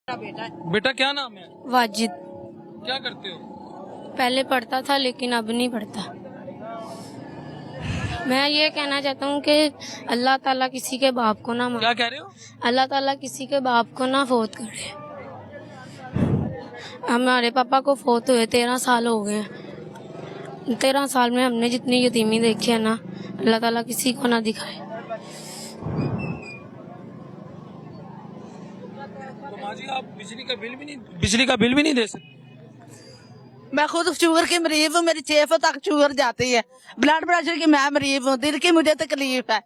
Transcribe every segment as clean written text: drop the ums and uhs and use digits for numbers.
मेरा बेटा है। बेटा क्या नाम है? वाजिद। क्या करते हो? पहले पढ़ता था लेकिन अब नहीं पढ़ता। मैं ये कहना चाहता हूँ कि अल्लाह ताला किसी के बाप को ना क्या कह रहे हो? अल्लाह ताला किसी के बाप को ना फौत करे। हमारे पापा को फौत हुए 13 साल हो गए हैं। 13 साल में हमने जितनी यतीमी देखी है ना, अल्लाह ताला किसी को ना दिखाए। तो माँ जी आप बिजली का बिल भी नहीं दे सकते? मैं खुद शुगर की मरीज हूँ, मेरी 600 तक शुगर जाती है। ब्लड प्रेशर की मैं मरीज हूँ, दिल की मुझे तकलीफ है।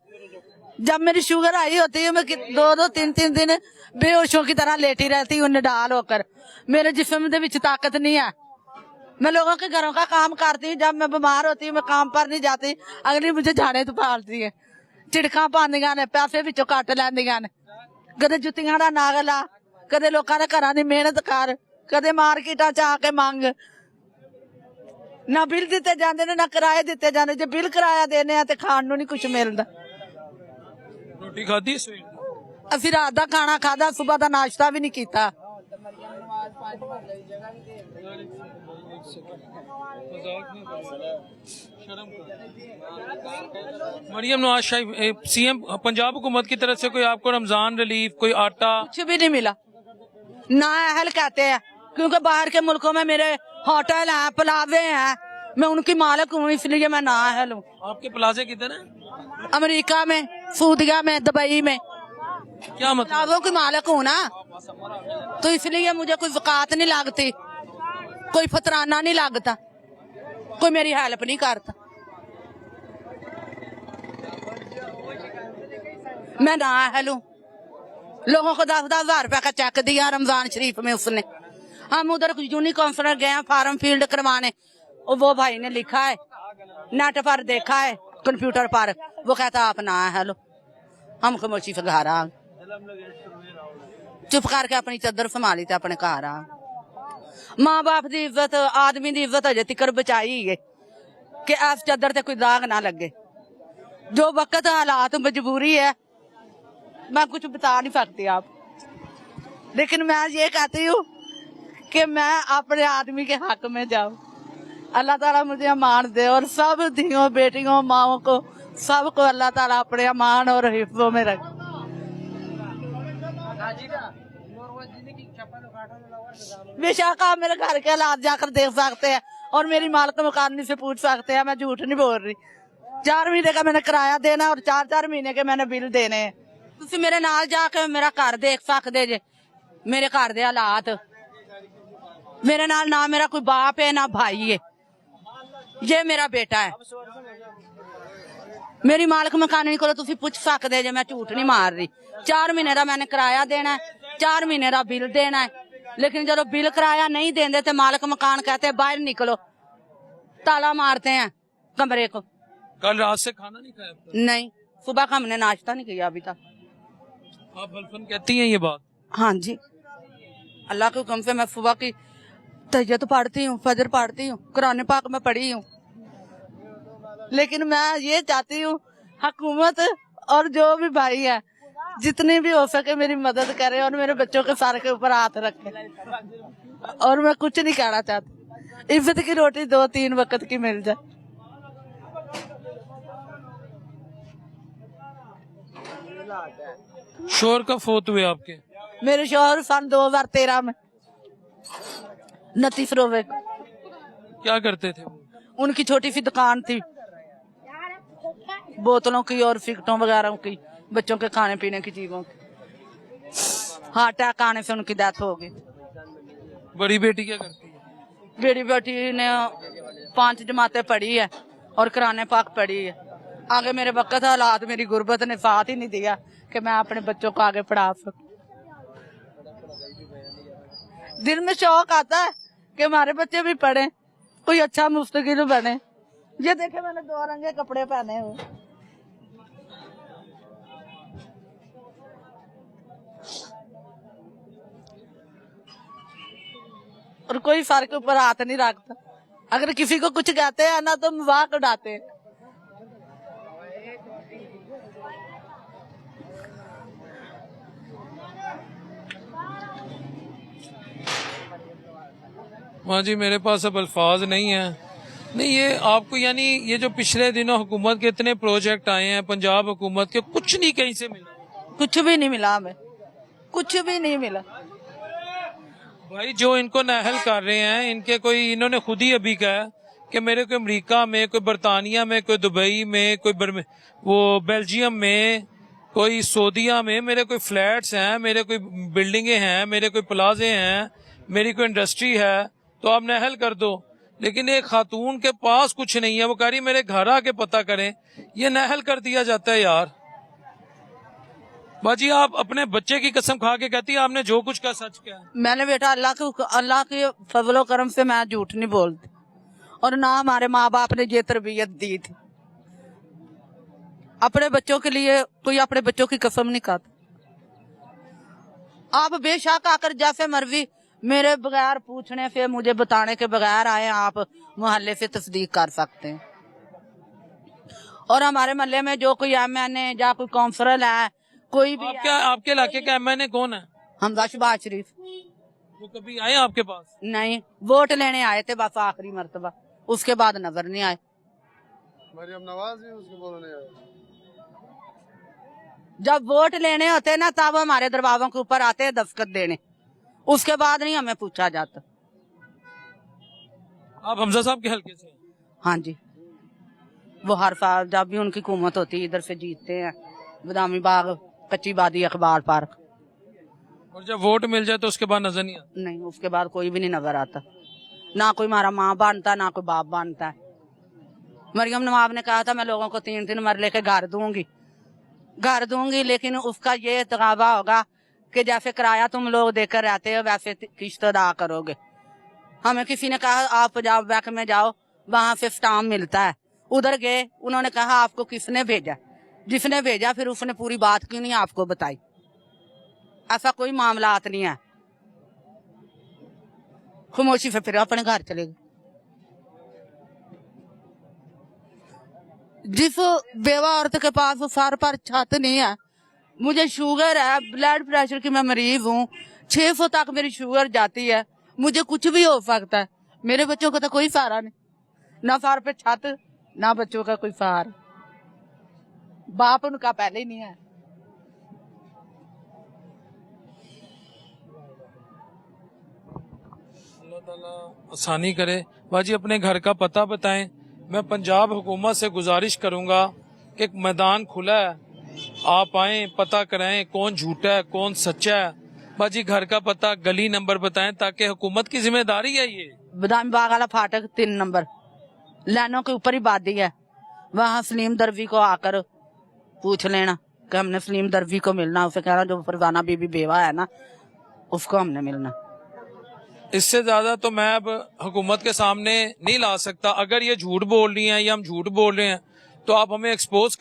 जब मेरी शुगर आई होती है मैं 2-2 3-3 दिन बेहोशों की तरह लेटी रहती हूँ निडाल होकर। मेरे जिस्म दे विच ताकत नहीं है। मैं लोगों के घरों का काम करती हूँ। जब मैं बीमार होती हूँ मैं काम पर नहीं जाती, अगली मुझे झाड़े तो पालती है, झिड़का पांदियां ने, पैसे विचों कट लैंदियां ने। कदे जुत्तियां दा नाग ला, कदे लोकां दे घरां दी मेहनत कर, कदे मार्केटां च आके मंग। ना बिल दिते जांदे ने ना किराए दिते जांदे। जे बिल किराया देने आ ते खाण नूं नहीं कुछ मिलदा। रोटी खाधी सवेर दी? ਅਸੀਂ रात दा खाना खादा, सुबह दा नाश्ता भी नहीं कीता। मरियम नवाज सीएम पंजाब हुकूमत की तरफ से कोई आपको रमजान रिलीफ, कोई आटा? कुछ भी नहीं मिला। ना अहल कहते हैं, क्योंकि बाहर के मुल्कों में मेरे होटल हैं, प्लाजे हैं, मैं उनकी मालिक हूँ, इसलिए मैं ना अहल हूँ। आपके प्लाजे किधर है? अमेरिका में, सऊदीया में, दुबई में क्या मतलब? प्लाजों की मालिक हूँ ना, तो इसलिए मुझे कोई वकात नहीं लगती, कोई फतराना नहीं लगता, कोई मेरी हेल्प नहीं करता। मैं ना अहल हूँ। लोगों को 10-10 हजार रुपए का चेक दिया रमजान शरीफ में उसने। हम उधर यूनिकॉन्फ्रेंस गए फार्म फील्ड करवाने, और वो भाई ने लिखा है, नेट पर देखा है, कंप्यूटर पर, वो कहता आप ना अहल हो। हम खामोशी से घर आ, चुप करके अपनी चादर संभाली ते अपने घर आ। माँ बाप की इज्जत, आदमी की इज्जत अजे तिकर बचाई है कि इस चादर ते कोई दाग ना लगे। जो वक्त हालात मजबूरी है, मैं कुछ बता नहीं सकती आप, लेकिन मैं ये कहती हूँ कि मैं अपने आदमी के हक में जाऊं। अल्लाह ताला मुझे अमान दे, और सब धियों बेटियों माओ को सबको अल्लाह ताला अपने अमान और हिफ्जों में रखे। बेशक आप मेरे घर के हालात जाकर देख सकते हैं, और मेरी मालिक मुकानी से पूछ सकते हैं, मैं झूठ नहीं बोल रही। 4 महीने का मैंने किराया देना और 4-4 महीने के मैंने बिल देने हैं। तुसी मेरे नाल जाके मेरा घर देख सकते जे, मेरे घर दे हालात। मेरे नाल ना मेरा कोई बाप है ना भाई है, ये मेरा बेटा है। मेरी मालिक मकानी को तुसी पूछ सकते जे, मैं झूठ नहीं मार रही। 4 महीने का मैंने किराया देना है, 4 महीने का बिल देना है, लेकिन जब बिल किराया नहीं देंगे तो मालिक मकान कहते हैं बाहर निकलो, ताला मारते हैं कमरे को। कल रात से खाना नहीं खाया? नहीं, सुबह का हमने नाश्ता नहीं किया अभी तक। आप हल्फन कहती हैं ये बात? हाँ जी, अल्लाह के हुक्म से मैं सुबह की तहज्जुद पढ़ती हूँ, फजर पढ़ती हूँ, कुरान पाक में पढ़ी हूँ, लेकिन मैं ये चाहती हूँ हुकूमत और जो भी भाई है जितनी भी हो सके मेरी मदद करे और मेरे बच्चों के सर के ऊपर हाथ रखे। और मैं कुछ नहीं कहना चाहती, इज्जत की रोटी 2-3 वक्त की मिल जाए। शोर कब फौत हुए आपके? मेरे शौहर सन 2013 में 29 रोवे। क्या करते थे वो? उनकी छोटी सी दुकान थी, बोतलों की और फिकटों वगैरह की, बच्चों के खाने पीने की चीजों की। हार्ट अटैक आने से उनकी डेथ हो गई। बड़ी बेटी क्या करती है? बड़ी बेटी ने 5 जमातें पढ़ी है और कुरान पाक पढ़ी है। आगे मेरे वक्त हालात, मेरी गुर्बत ने साथ ही नहीं दिया कि मैं अपने बच्चों को आगे पढ़ा सकूं। दिल में शौक आता है कि हमारे बच्चे भी पढ़े, कोई अच्छा मुस्तकिल बने। ये देखे मैंने 2 रंगे कपड़े पहने हुए। और कोई सर के ऊपर हाथ नहीं रखता। अगर किसी को कुछ कहते हैं ना तो मजाक उड़ाते हैं। माँ जी मेरे पास अब अल्फाज नहीं है। नहीं ये आपको यानी ये जो पिछले दिनों हुकूमत के इतने प्रोजेक्ट आए हैं पंजाब हुकूमत के, कुछ नहीं कहीं से मिला। कुछ भी नहीं मिला हमें, कुछ भी नहीं मिला। भाई जो इनको नाहल कर रहे हैं इनके कोई, इन्होंने खुद ही अभी कहा कि मेरे को अमेरिका में, कोई बरतानिया में, कोई दुबई में, कोई वो बेल्जियम में, कोई सऊदीया में मेरे कोई फ्लैट्स हैं, मेरे कोई बिल्डिंगें हैं, मेरे कोई प्लाजे हैं, मेरी कोई इंडस्ट्री है, तो आप नाहल कर दो। लेकिन एक खातून के पास कुछ नहीं है, वो कह रही मेरे घर आके पता करें, ये नाहल कर दिया जाता है यार। बाजी आप अपने बच्चे की कसम खा के कहती है आपने जो कुछ कहा सच क्या है? मैंने बेटा अल्लाह के फजलो करम से मैं झूठ नहीं बोलती, और ना हमारे माँ बाप ने ये तरबियत दी थी। अपने बच्चों के लिए कोई अपने बच्चों की कसम नहीं खाता। आप बेशक आकर जैसे मर्जी मेरे बगैर पूछने से, मुझे बताने के बगैर आए, आप मोहल्ले से तस्दीक कर सकते हैं। और हमारे मोहल्ले में जो कोई MNA या कोई काउंसलर है, कोई भी आपके इलाके का MNA कौन है? हमदा शहबाज शरीफ। वो कभी आए आपके पास? नहीं, वोट लेने आए थे बस आखिरी मर्तबा, उसके बाद नजर नहीं आए। मरियम नवाज भी उसके बोलने आए। जब वोट लेने होते ना तब हमारे दरवाजों के ऊपर आते हैं दस्तखत देने, उसके बाद नहीं हमें पूछा जाता। आप हमजा साहब के हल्के से? हाँ जी, वो हर साल जब भी उनकी हुकूमत होती है इधर से जीतते हैं, बदामी बाग, कच्ची बादी, अखबार पार्क। और जब वोट मिल जाए तो उसके बाद नजर नहीं आता? नहीं, उसके बाद कोई भी नहीं नजर आता। ना कोई हमारा माँ बनता, ना कोई बाप बनता है। मरियम नवाब ने कहा था मैं लोगों को 3-3 मरले के घर दूंगी, लेकिन उसका ये तकाबा होगा कि जैसे किराया तुम लोग देकर रहते हो वैसे किश्त अदा करोगे। हमें किसी ने कहा आप पंजाब बैंक में जाओ, वहां से स्टाम्प मिलता है। उधर गए, उन्होंने कहा आपको किसने भेजा? जिसने भेजा फिर उसने पूरी बात क्यों नहीं आपको बताई? ऐसा कोई मामलात नहीं है। खामोशी से फिर अपने घर चले गए। जिस बेवा औरत के पास सर पर छत नहीं है, मुझे शुगर है, ब्लड प्रेशर की मैं मरीज हूँ, 600 तक मेरी शुगर जाती है, मुझे कुछ भी हो सकता है। मेरे बच्चों का तो कोई सहारा नहीं, ना सर पे छत, ना बच्चों का कोई सहारा। बाप उनका पहले ही नहीं है। अल्लाह ताला आसानी करे। बाजी अपने घर का पता बताएं। मैं पंजाब हुकूमत से गुजारिश करूंगा कि एक मैदान खुला है, आप आए, पता कराएं कौन झूठा है कौन सच्चा है। बाजी घर का पता, गली नंबर बताएं, ताकि हुकूमत की जिम्मेदारी है ये। बदामी बाग वाला फाटक 3 नंबर, लाइनों के ऊपर ही बादी है, वहाँ सलीम दरवी को आकर पूछ लेना कि हमने सलीम दरवी को मिलना। उसे कहना जो फरजाना बीबी बेवा है ना, उसको हमने मिलना। इससे ज्यादा तो मैं अब हुकूमत के सामने नहीं ला सकता। अगर ये झूठ बोल रही हैं या हम झूठ बोल रहे हैं तो आप हमें एक्सपोज